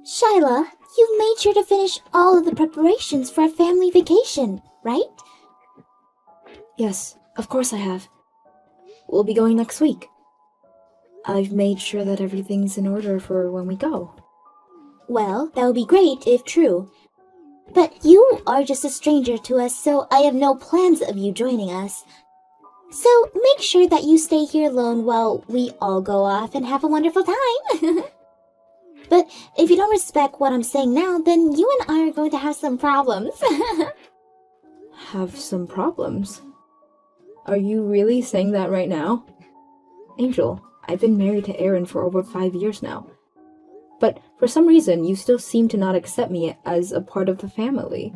Shyla, you've made sure to finish all of the preparations for a family vacation, right? Yes, of course I have. We'll be going next week. I've made sure that everything's in order for when we go. Well, that would be great if true. But you are just a stranger to us, so I have no plans of you joining us. So make sure that you stay here alone while we all go off and have a wonderful time. But if you don't respect what I'm saying now, then you and I are going to have some problems. Have some problems? Are you really saying that right now? Angel, I've been married to Aaron for over 5 years now. But for some reason, you still seem to not accept me as a part of the family.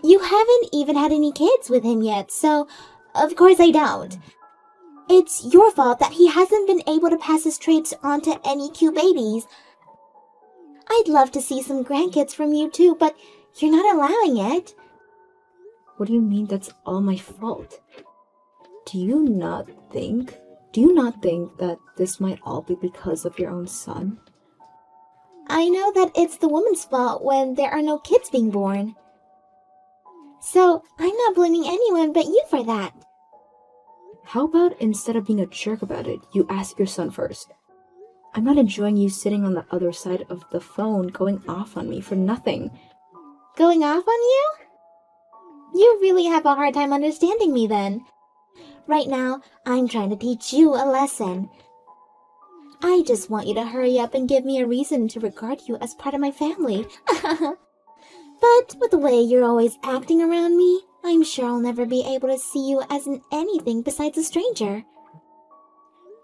You haven't even had any kids with him yet, so of course I don't. It's your fault that he hasn't been able to pass his traits on to any cute babies. I'd love to see some grandkids from you too, but you're not allowing it. What do you mean that's all my fault? Do you not think that this might all be because of your own son? I know that it's the woman's fault when there are no kids being born. So I'm not blaming anyone but you for that. How about instead of being a jerk about it, you ask your son first? I'm not enjoying you sitting on the other side of the phone going off on me for nothing. Going off on you? You really have a hard time understanding me then. Right now, I'm trying to teach you a lesson. I just want you to hurry up and give me a reason to regard you as part of my family. But with the way you're always acting around me, I'm sure I'll never be able to see you as anything besides a stranger.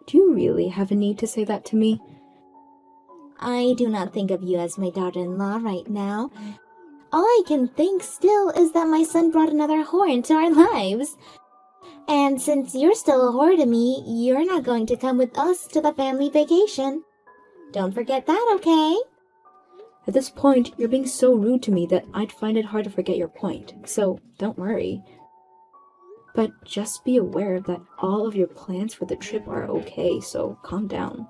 Do you really have a need to say that to me? I do not think of you as my daughter-in-law right now. All I can think still is that my son brought another whore into our lives. And since you're still a whore to me, you're not going to come with us to the family vacation. Don't forget that, okay? At this point, you're being so rude to me that I'd find it hard to forget your point, so don't worry. But just be aware that all of your plans for the trip are okay, so calm down.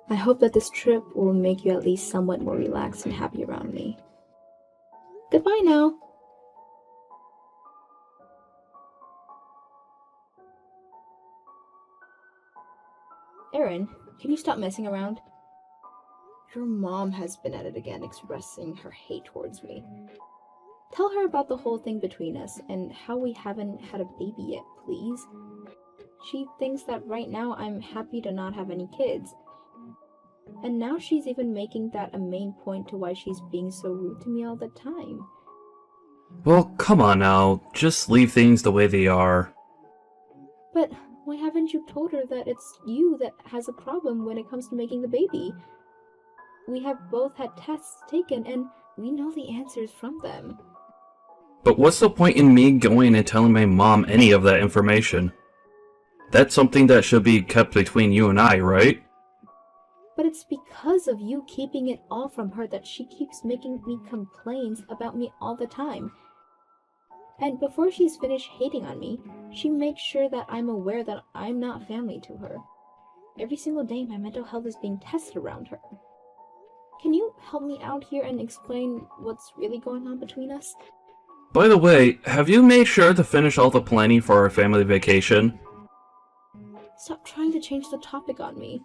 I hope that this trip will make you at least somewhat more relaxed and happy around me. Goodbye now. Aaron, can you stop messing around? Your mom has been at it again, expressing her hate towards me. Tell her about the whole thing between us and how we haven't had a baby yet, please. She thinks that right now I'm happy to not have any kids. And now she's even making that a main point to why she's being so rude to me all the time. Well, come on now. Just leave things the way they are. But why haven't you told her that it's you that has a problem when it comes to making the baby? We have both had tests taken and we know the answers from them. But what's the point in me going and telling my mom any of that information? That's something that should be kept between you and I, right? But it's because of you keeping it all from her that she keeps making me complaints about me all the time. And before she's finished hating on me, she makes sure that I'm aware that I'm not family to her. Every single day my mental health is being tested around her. Can you help me out here and explain what's really going on between us? By the way, have you made sure to finish all the planning for our family vacation? Stop trying to change the topic on me.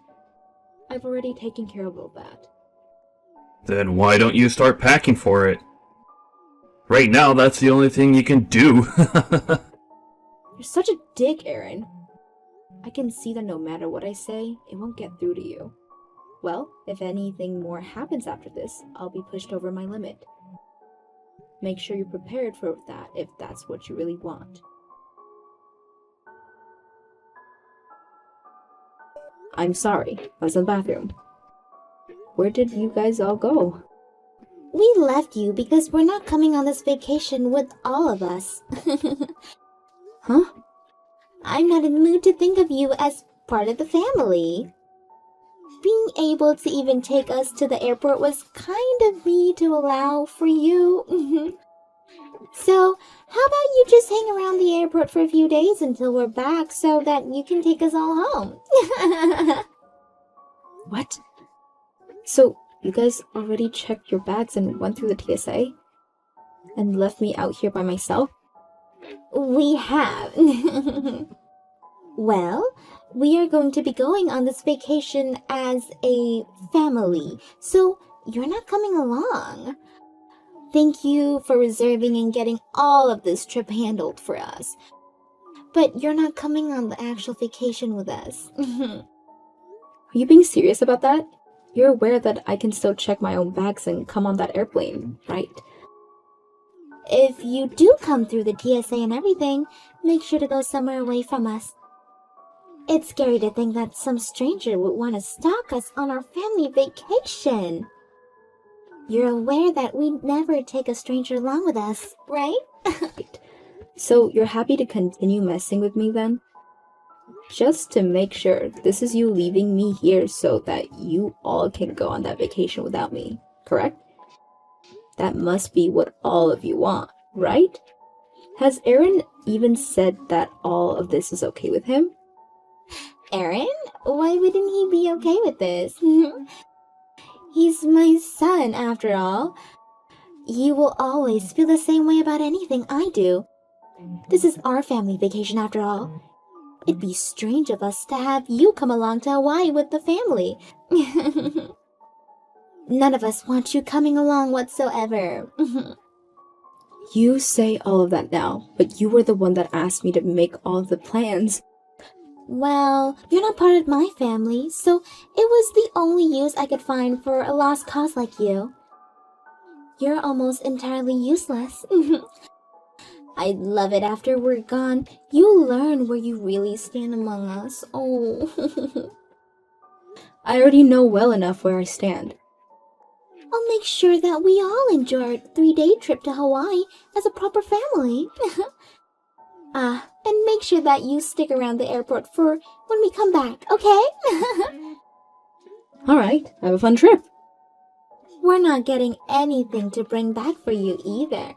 I've already taken care of all that. Then why don't you start packing for it? Right now, that's the only thing you can do. You're such a dick, Aaron. I can see that no matter what I say, it won't get through to you. Well, if anything more happens after this, I'll be pushed over my limit. Make sure you're prepared for that if that's what you really want. I'm sorry, I was in the bathroom. Where did you guys all go? We left you because we're not coming on this vacation with all of us. Huh? I'm not in the mood to think of you as part of the family. Being able to even take us to the airport was kind of me to allow for you. So, how about you just hang around the airport for a few days until we're back so that you can take us all home? What? So, You guys already checked your bags and went through the TSA? And left me out here by myself? We have. Well, we are going to be going on this vacation as a family, so you're not coming along. Thank you for reserving and getting all of this trip handled for us. But you're not coming on the actual vacation with us. Are you being serious about that? You're aware that I can still check my own bags and come on that airplane, right? If you do come through the TSA and everything, make sure to go somewhere away from us. It's scary to think that some stranger would want to stalk us on our family vacation. You're aware that we never take a stranger along with us, right? So you're happy to continue messing with me then? Just to make sure, this is you leaving me here so that you all can go on that vacation without me, correct? That must be what all of you want, right? Has Aaron even said that all of this is okay with him? Aaron? Why wouldn't he be okay with this? He's my son, after all. He will always feel the same way about anything I do. This is our family vacation, after all. It'd be strange of us to have you come along to Hawaii with the family. None of us want you coming along whatsoever. You say all of that now, but you were the one that asked me to make all of the plans. Well, you're not part of my family, so it was the only use I could find for a lost cause like you. You're almost entirely useless. I'd love it after we're gone. You learn where you really stand among us. Oh. I already know well enough where I stand. I'll make sure that we all enjoy our 3-day trip to Hawaii as a proper family. And make sure that you stick around the airport for when we come back, okay? Alright, have a fun trip. We're not getting anything to bring back for you either.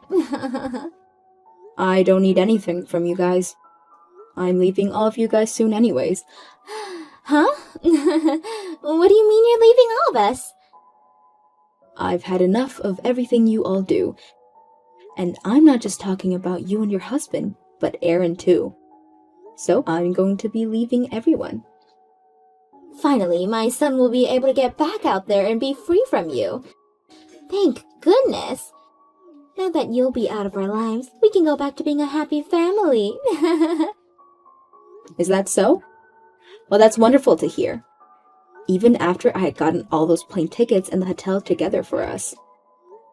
I don't need anything from you guys. I'm leaving all of you guys soon anyways. Huh? What do you mean you're leaving all of us? I've had enough of everything you all do. And I'm not just talking about you and your husband, but Aaron too. So I'm going to be leaving everyone. Finally, my son will be able to get back out there and be free from you. Thank goodness. Now that you'll be out of our lives, we can go back to being a happy family. Is that so? Well, that's wonderful to hear. Even after I had gotten all those plane tickets and the hotel together for us.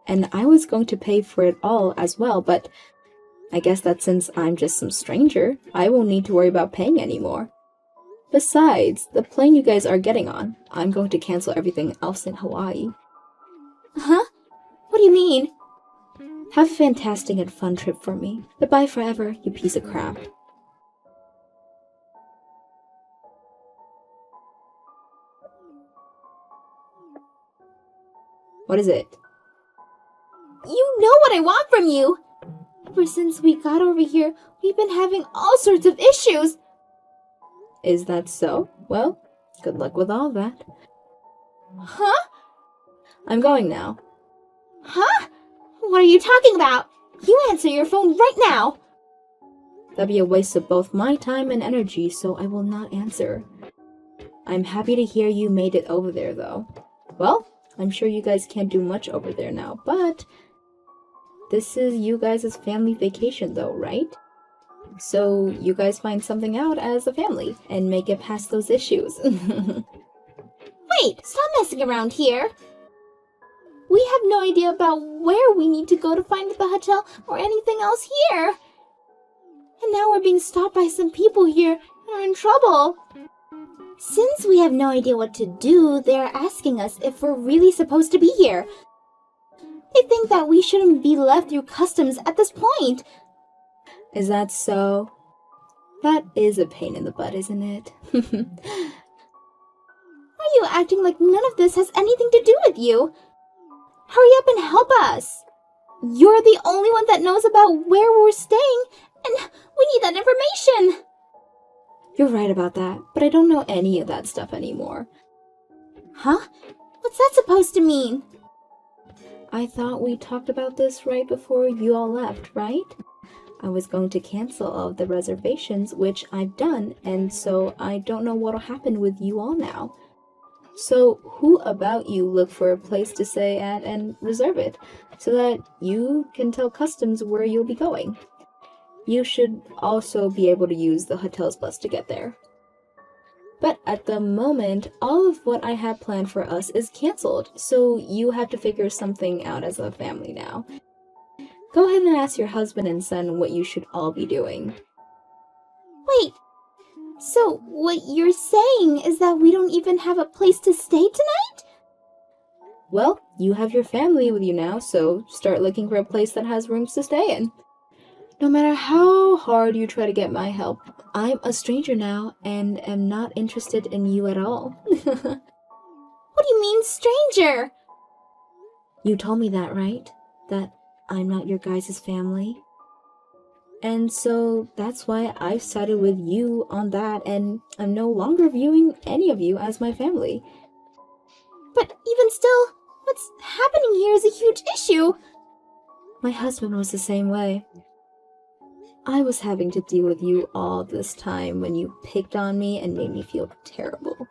And I was going to pay for it all as well, but I guess that since I'm just some stranger, I won't need to worry about paying anymore. Besides, the plane you guys are getting on, I'm going to cancel everything else in Hawaii. Huh? What do you mean? Have a fantastic and fun trip for me. Goodbye forever, you piece of crap. What is it? You know what I want from you! Ever since we got over here, we've been having all sorts of issues. Is that so? Well, good luck with all that. Huh? I'm going now. Huh? What are you talking about? You answer your phone right now! That'd be a waste of both my time and energy, so I will not answer. I'm happy to hear you made it over there, though. Well, I'm sure you guys can't do much over there now, but this is you guys' family vacation, though, right? So you guys find something out as a family and make it past those issues. Wait, stop messing around here. We have no idea about where we need to go to find the hotel or anything else here. And now we're being stopped by some people here and are in trouble. Since we have no idea what to do, they're asking us if we're really supposed to be here. They think that we shouldn't be left through customs at this point. Is that so? That is a pain in the butt, isn't it? Are you acting like none of this has anything to do with you? Hurry up and help us. You're the only one that knows about where we're staying, and we need that information. You're right about that, but I don't know any of that stuff anymore. Huh? What's that supposed to mean? I thought we talked about this right before you all left, right? I was going to cancel all of the reservations, which I've done, and so I don't know what'll happen with you all now. So who about you look for a place to stay at and reserve it, so that you can tell customs where you'll be going? You should also be able to use the hotel's bus to get there. But at the moment, all of what I had planned for us is cancelled, so you have to figure something out as a family now. Go ahead and ask your husband and son what you should all be doing. Wait, so what you're saying is that we don't even have a place to stay tonight? Well, you have your family with you now, so start looking for a place that has rooms to stay in. No matter how hard you try to get my help, I'm a stranger now and am not interested in you at all. What do you mean, stranger? You told me that, right? That I'm not your guys' family. And so that's why I've sided with you on that, and I'm no longer viewing any of you as my family. But even still, what's happening here is a huge issue. My husband was the same way. I was having to deal with you all this time when you picked on me and made me feel terrible.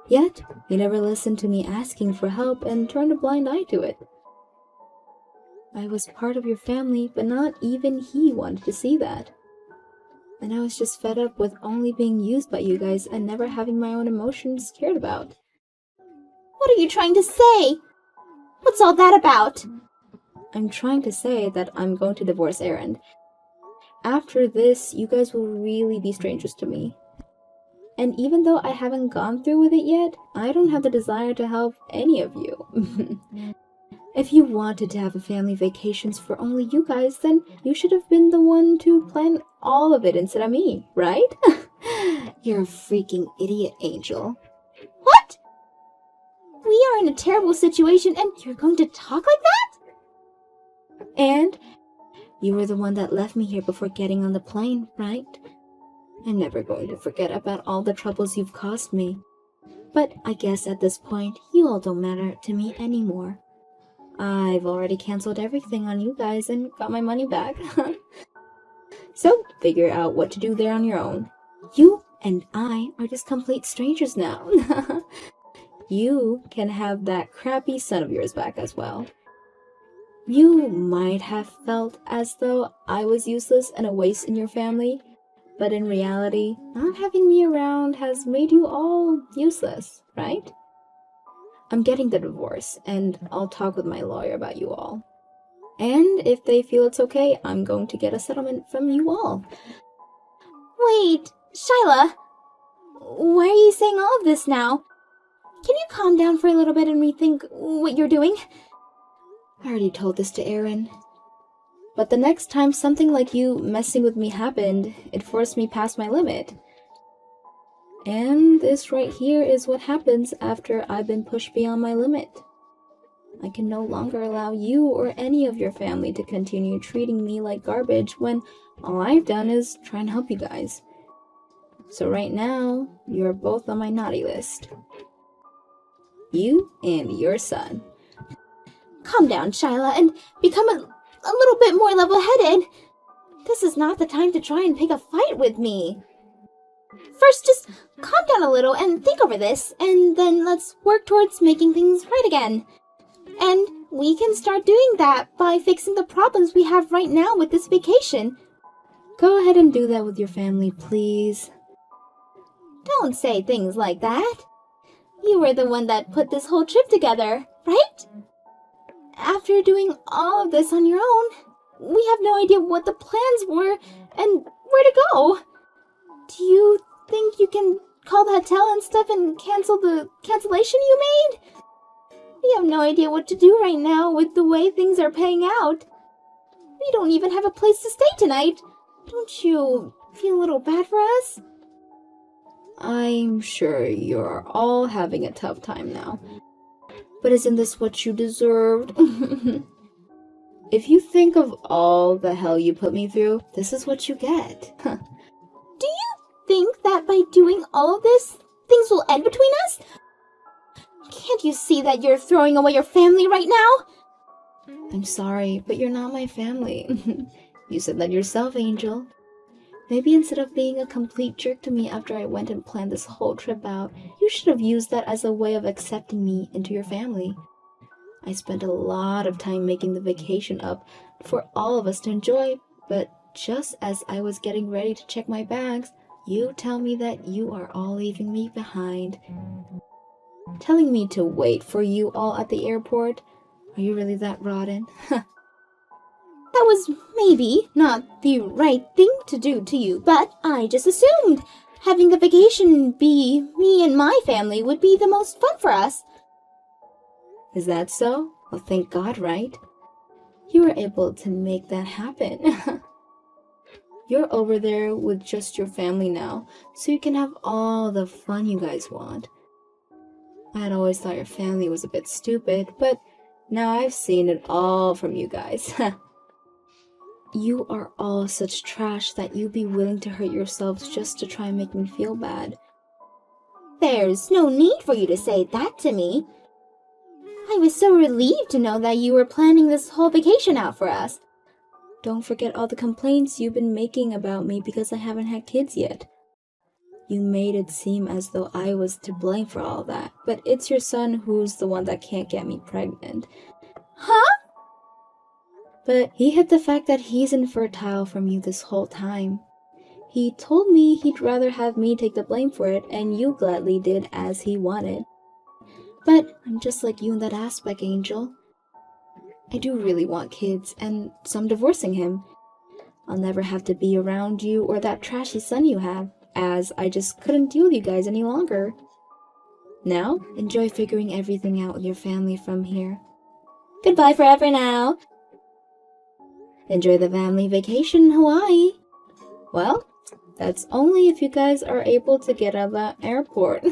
Yet, you never listened to me asking for help and turned a blind eye to it. I was part of your family, but not even he wanted to see that. And I was just fed up with only being used by you guys and never having my own emotions cared about. What are you trying to say? What's all that about? I'm trying to say that I'm going to divorce Aaron. After this, you guys will really be strangers to me. And even though I haven't gone through with it yet, I don't have the desire to help any of you. If you wanted to have a family vacations for only you guys, then you should have been the one to plan all of it instead of me, right? You're a freaking idiot, Angel. What? We are in a terrible situation and you're going to talk like that? And you were the one that left me here before getting on the plane, right? I'm never going to forget about all the troubles you've caused me. But I guess at this point, you all don't matter to me anymore. I've already canceled everything on you guys and got my money back. So, figure out what to do there on your own. You and I are just complete strangers now. You can have that crappy son of yours back as well. You might have felt as though I was useless and a waste in your family, but in reality, not having me around has made you all useless, right? I'm getting the divorce, and I'll talk with my lawyer about you all. And if they feel it's okay, I'm going to get a settlement from you all. Wait, Shyla, why are you saying all of this now? Can you calm down for a little bit and rethink what you're doing? I already told this to Aaron. But the next time something like you messing with me happened, it forced me past my limit. And this right here is what happens after I've been pushed beyond my limit. I can no longer allow you or any of your family to continue treating me like garbage when all I've done is try and help you guys. So right now, you're both on my naughty list. You and your son. Calm down, Shyla, and become a little bit more level-headed. This is not the time to try and pick a fight with me. First, just calm down a little and think over this, and then let's work towards making things right again. And we can start doing that by fixing the problems we have right now with this vacation. Go ahead and do that with your family, please. Don't say things like that. You were the one that put this whole trip together, right? After doing all of this on your own, we have no idea what the plans were and where to go. Do you think you can call the hotel and stuff and cancel the cancellation you made? We have no idea what to do right now with the way things are paying out. We don't even have a place to stay tonight. Don't you feel a little bad for us? I'm sure you're all having a tough time now. But isn't this what you deserved? If you think of all the hell you put me through, this is what you get. Do you think that by doing all of this, things will end between us? Can't you see that you're throwing away your family right now? I'm sorry, but you're not my family. You said that yourself, Angel. Maybe instead of being a complete jerk to me after I went and planned this whole trip out, you should have used that as a way of accepting me into your family. I spent a lot of time making the vacation up for all of us to enjoy, but just as I was getting ready to check my bags, you tell me that you are all leaving me behind. Telling me to wait for you all at the airport? Are you really that rotten? That was maybe not the right thing to do to you, but I just assumed having the vacation be me and my family would be the most fun for us. Is that so? Well, thank God, right? You were able to make that happen. You're over there with just your family now, so you can have all the fun you guys want. I had always thought your family was a bit stupid, but now I've seen it all from you guys. You are all such trash that you'd be willing to hurt yourselves just to try and make me feel bad. There's no need for you to say that to me. I was so relieved to know that you were planning this whole vacation out for us. Don't forget all the complaints you've been making about me because I haven't had kids yet. You made it seem as though I was to blame for all that, but it's your son who's the one that can't get me pregnant. Huh? But he hid the fact that he's infertile from you this whole time. He told me he'd rather have me take the blame for it, and you gladly did as he wanted. But I'm just like you in that aspect, Angel. I do really want kids, and so I'm divorcing him. I'll never have to be around you or that trashy son you have, as I just couldn't deal with you guys any longer. Now, enjoy figuring everything out with your family from here. Goodbye forever now. Enjoy the family vacation in Hawaii. Well, that's only if you guys are able to get out of the airport.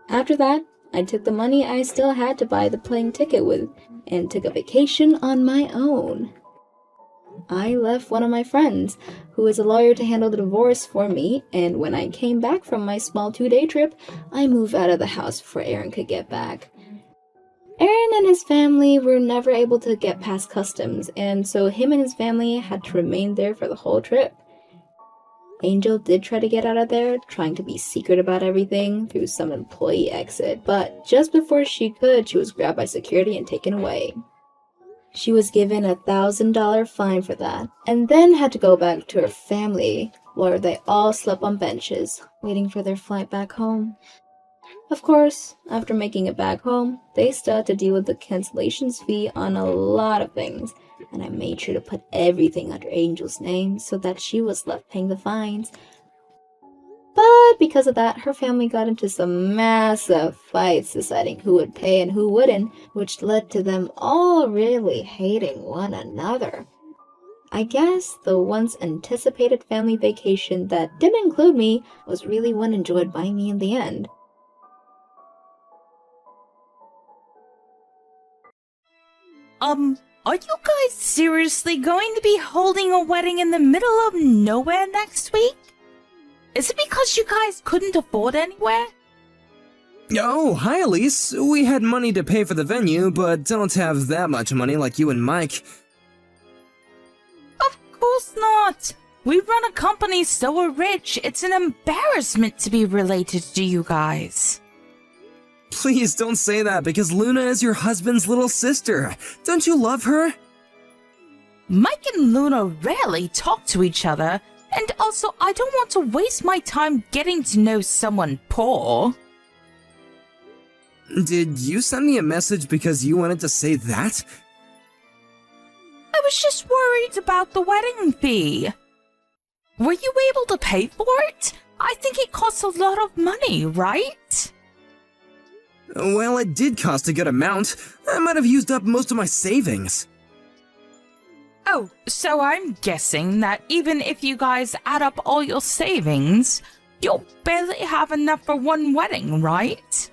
After that, I took the money I still had to buy the plane ticket with and took a vacation on my own. I left one of my friends, who is a lawyer, to handle the divorce for me, and when I came back from my small 2-day trip, I moved out of the house before Aaron could get back. Aaron and his family were never able to get past customs, and so him and his family had to remain there for the whole trip. Angel did try to get out of there, trying to be secret about everything through some employee exit, but just before she could, she was grabbed by security and taken away. She was given a $1,000 fine for that, and then had to go back to her family, where they all slept on benches, waiting for their flight back home. Of course, after making it back home, they still had to deal with the cancellations fee on a lot of things, and I made sure to put everything under Angel's name so that she was left paying the fines. But because of that, her family got into some massive fights deciding who would pay and who wouldn't, which led to them all really hating one another. I guess the once anticipated family vacation that didn't include me was really one enjoyed by me in the end. Are you guys seriously going to be holding a wedding in the middle of nowhere next week? Is it because you guys couldn't afford anywhere? Oh, hi Elise. We had money to pay for the venue, but don't have that much money like you and Mike. Of course not. We run a company so we're rich, it's an embarrassment to be related to you guys. Please don't say that, because Luna is your husband's little sister. Don't you love her? Mike and Luna rarely talk to each other, and also I don't want to waste my time getting to know someone poor. Did you send me a message because you wanted to say that? I was just worried about the wedding fee. Were you able to pay for it? I think it costs a lot of money, right? Well, it did cost a good amount. I might have used up most of my savings. Oh, so I'm guessing that even if you guys add up all your savings, you'll barely have enough for one wedding, right?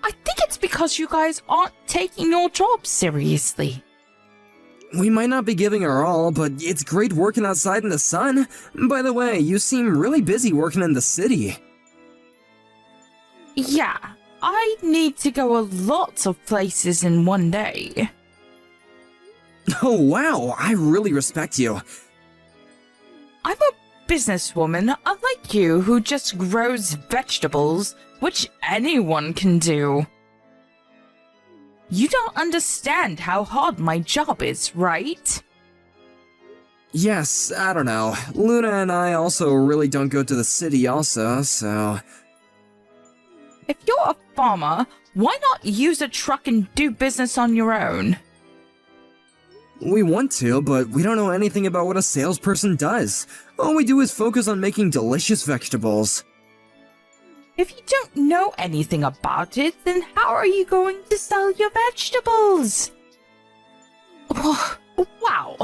I think it's because you guys aren't taking your job seriously. We might not be giving our all, but it's great working outside in the sun. By the way, you seem really busy working in the city. Yeah, I need to go a lot of places in one day. Oh wow, I really respect you. I'm a businesswoman, unlike you, who just grows vegetables, which anyone can do. You don't understand how hard my job is, right? Yes, I don't know. Luna and I also really don't go to the city also, so... If you're a farmer, why not use a truck and do business on your own? We want to, but we don't know anything about what a salesperson does. All we do is focus on making delicious vegetables. If you don't know anything about it, then how are you going to sell your vegetables? Oh, wow.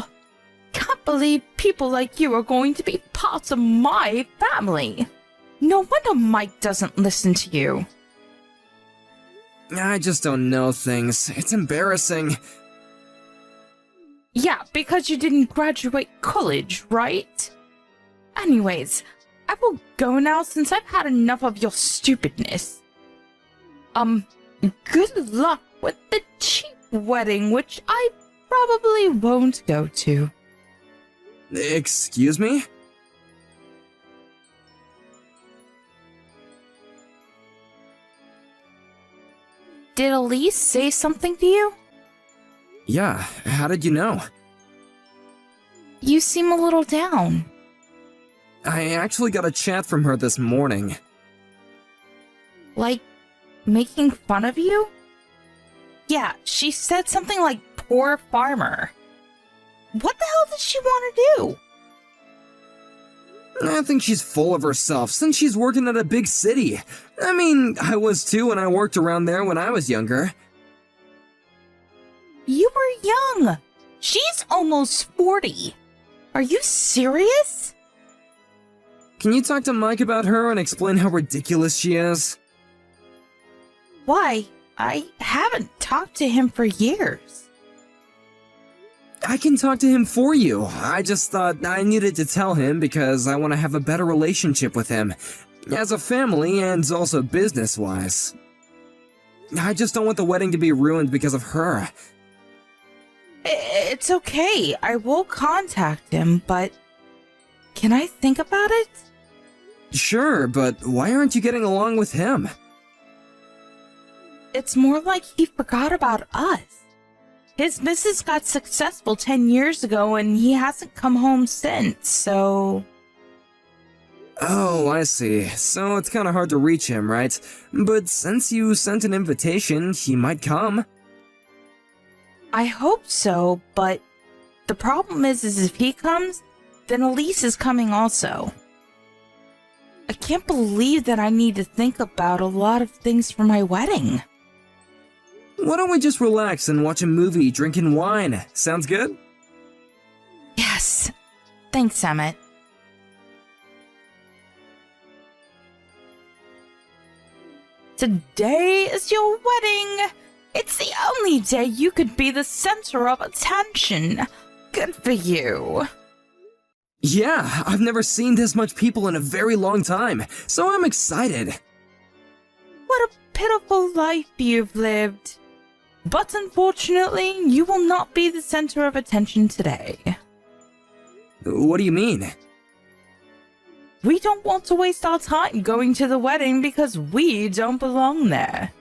Can't believe people like you are going to be part of my family. No wonder Mike doesn't listen to you. I just don't know things. It's embarrassing. Yeah, because you didn't graduate college, right? Anyways, I will go now since I've had enough of your stupidness. Good luck with the cheap wedding, which I probably won't go to. Excuse me? Did Elise say something to you? Yeah, how did you know? You seem a little down. I actually got a chat from her this morning. Like, making fun of you? Yeah, she said something like, poor farmer. What the hell does she want to do? I think she's full of herself since she's working at a big city. I mean, I was too when I worked around there when I was younger. You were young. She's almost 40. Are you serious? Can you talk to Mike about her and explain how ridiculous she is? Why? I haven't talked to him for years. I can talk to him for you. I just thought I needed to tell him because I want to have a better relationship with him. As a family and also business-wise. I just don't want the wedding to be ruined because of her. It's okay. I will contact him, but can I think about it? Sure, but why aren't you getting along with him? It's more like he forgot about us. His business got successful 10 years ago and he hasn't come home since, so... Oh, I see. So it's kinda hard to reach him, right? But since you sent an invitation, he might come. I hope so, but the problem is if he comes, then Elise is coming also. I can't believe that I need to think about a lot of things for my wedding. Why don't we just relax and watch a movie drinking wine? Sounds good? Yes. Thanks, Emmett. Today is your wedding. It's the only day you could be the center of attention. Good for you. Yeah, I've never seen this much people in a very long time, so I'm excited. What a pitiful life you've lived. But unfortunately, you will not be the center of attention today. What do you mean? We don't want to waste our time going to the wedding because we don't belong there.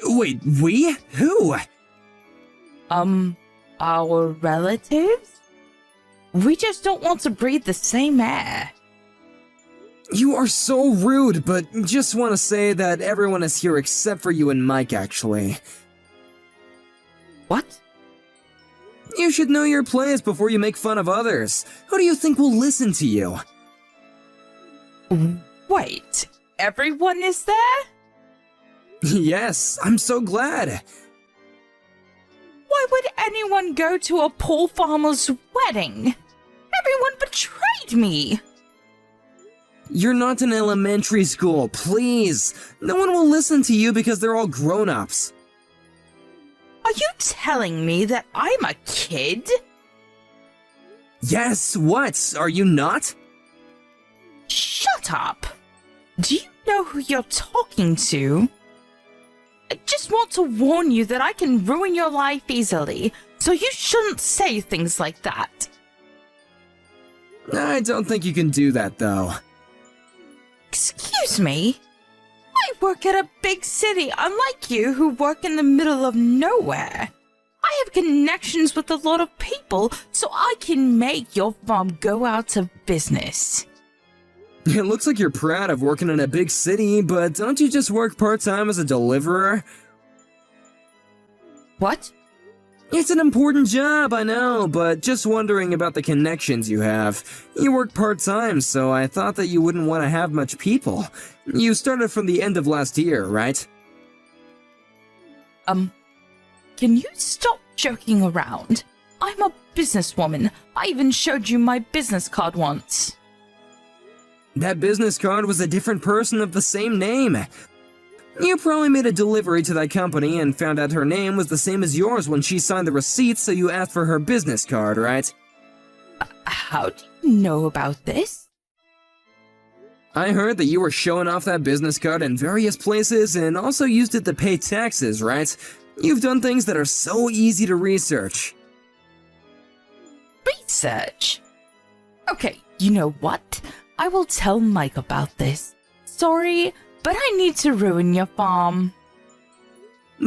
Wait, we? Who? Our relatives? We just don't want to breathe the same air. You are so rude, but just want to say that everyone is here except for you and Mike, actually. What? You should know your place before you make fun of others. Who do you think will listen to you? Wait, everyone is there? Yes, I'm so glad. Why would anyone go to a poor farmer's wedding? Everyone betrayed me. You're not in elementary school, please. No one will listen to you because they're all grown-ups. Are you telling me that I'm a kid? Yes, what? Are you not? Shut up! Do you know who you're talking to? I just want to warn you that I can ruin your life easily, so you shouldn't say things like that. I don't think you can do that, though. Excuse me? I work at a big city, unlike you who work in the middle of nowhere. I have connections with a lot of people, so I can make your farm go out of business. It looks like you're proud of working in a big city, but don't you just work part-time as a deliverer? What? It's an important job, I know, but just wondering about the connections you have. You work part-time, so I thought that you wouldn't want to have much people. You started from the end of last year, right? Can you stop joking around? I'm a businesswoman. I even showed you my business card once. That business card was a different person of the same name. You probably made a delivery to that company and found out her name was the same as yours when she signed the receipt, so you asked for her business card, right? How do you know about this? I heard that you were showing off that business card in various places and also used it to pay taxes, right? You've done things that are so easy to research. Research? Okay, you know what? I will tell Mike about this. Sorry, but I need to ruin your farm.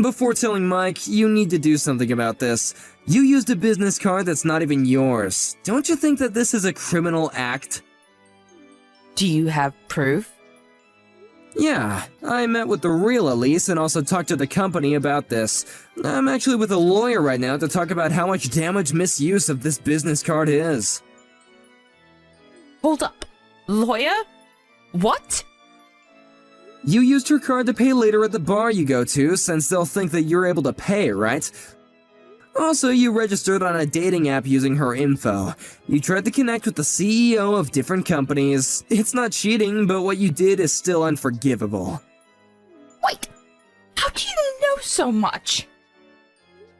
Before telling Mike, you need to do something about this. You used a business card that's not even yours. Don't you think that this is a criminal act? Do you have proof? Yeah, I met with the real Elise and also talked to the company about this. I'm actually with a lawyer right now to talk about how much damage misuse of this business card is. Hold up. Lawyer? What? You used her card to pay later at the bar you go to, since they'll think that you're able to pay, right? Also, you registered on a dating app using her info. You tried to connect with the CEO of different companies. It's not cheating, but what you did is still unforgivable. Wait, how do you know so much?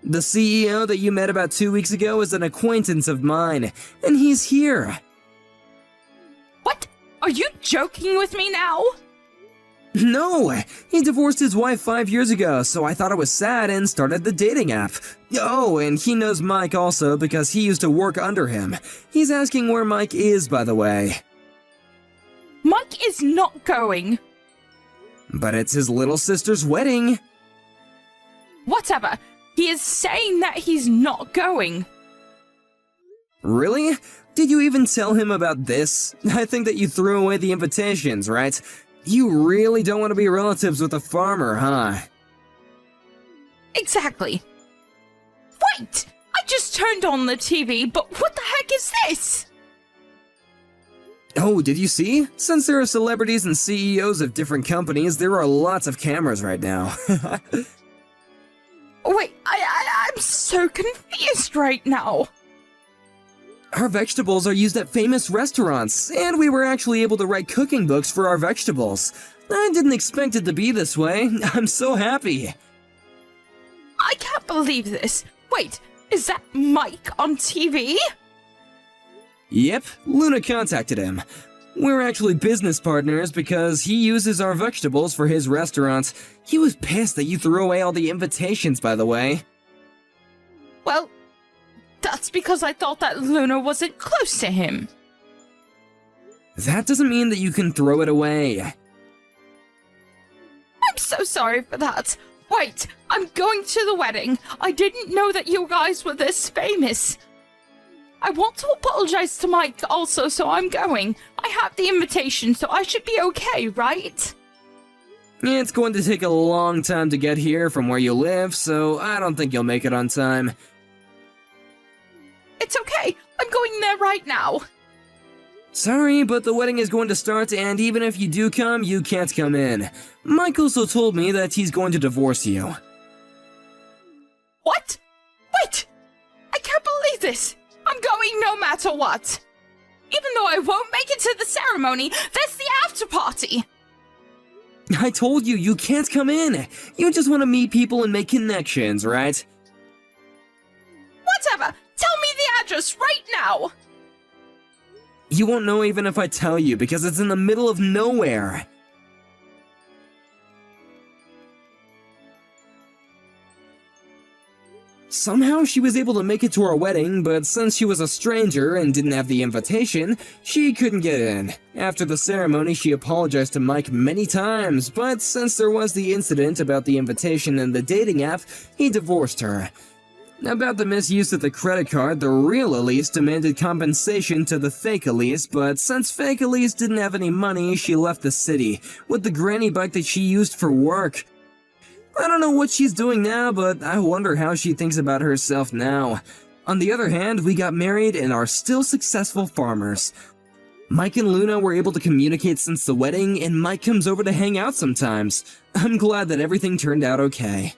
The CEO that you met about 2 weeks ago is an acquaintance of mine, and he's here. What? Are you joking with me now? No, he divorced his wife 5 years ago, so I thought it was sad and started the dating app. Oh, and he knows Mike also because he used to work under him. He's asking where Mike is, by the way. Mike is not going. But it's his little sister's wedding. Whatever. He is saying that he's not going. Really? Did you even tell him about this? I think that you threw away the invitations, right? You really don't want to be relatives with a farmer, huh? Exactly. Wait! I just turned on the TV, but what the heck is this? Oh, did you see? Since there are celebrities and CEOs of different companies, there are lots of cameras right now. Wait, I'm so confused right now. Our vegetables are used at famous restaurants, and we were actually able to write cooking books for our vegetables. I didn't expect it to be this way. I'm so happy. I can't believe this. Wait, is that Mike on TV? Yep, Luna contacted him. We're actually business partners because he uses our vegetables for his restaurant. He was pissed that you threw away all the invitations, by the way. Well, that's because I thought that Luna wasn't close to him. That doesn't mean that you can throw it away. I'm so sorry for that. Wait, I'm going to the wedding. I didn't know that you guys were this famous. I want to apologize to Mike also, so I'm going. I have the invitation, so I should be okay, right? It's going to take a long time to get here from where you live, so I don't think you'll make it on time. It's okay. I'm going there right now. Sorry, but the wedding is going to start, and even if you do come, you can't come in. Mike also told me that he's going to divorce you. What? Wait! I can't believe this! I'm going no matter what! Even though I won't make it to the ceremony, there's the after party! I told you, you can't come in. You just want to meet people and make connections, right? us right now! You won't know even if I tell you, because it's in the middle of nowhere. Somehow she was able to make it to our wedding, but since she was a stranger and didn't have the invitation, she couldn't get in. After the ceremony, she apologized to Mike many times, but since there was the incident about the invitation and the dating app, he divorced her. About the misuse of the credit card, the real Elise demanded compensation to the fake Elise, but since fake Elise didn't have any money, she left the city, with the granny bike that she used for work. I don't know what she's doing now, but I wonder how she thinks about herself now. On the other hand, we got married and are still successful farmers. Mike and Luna were able to communicate since the wedding, and Mike comes over to hang out sometimes. I'm glad that everything turned out okay.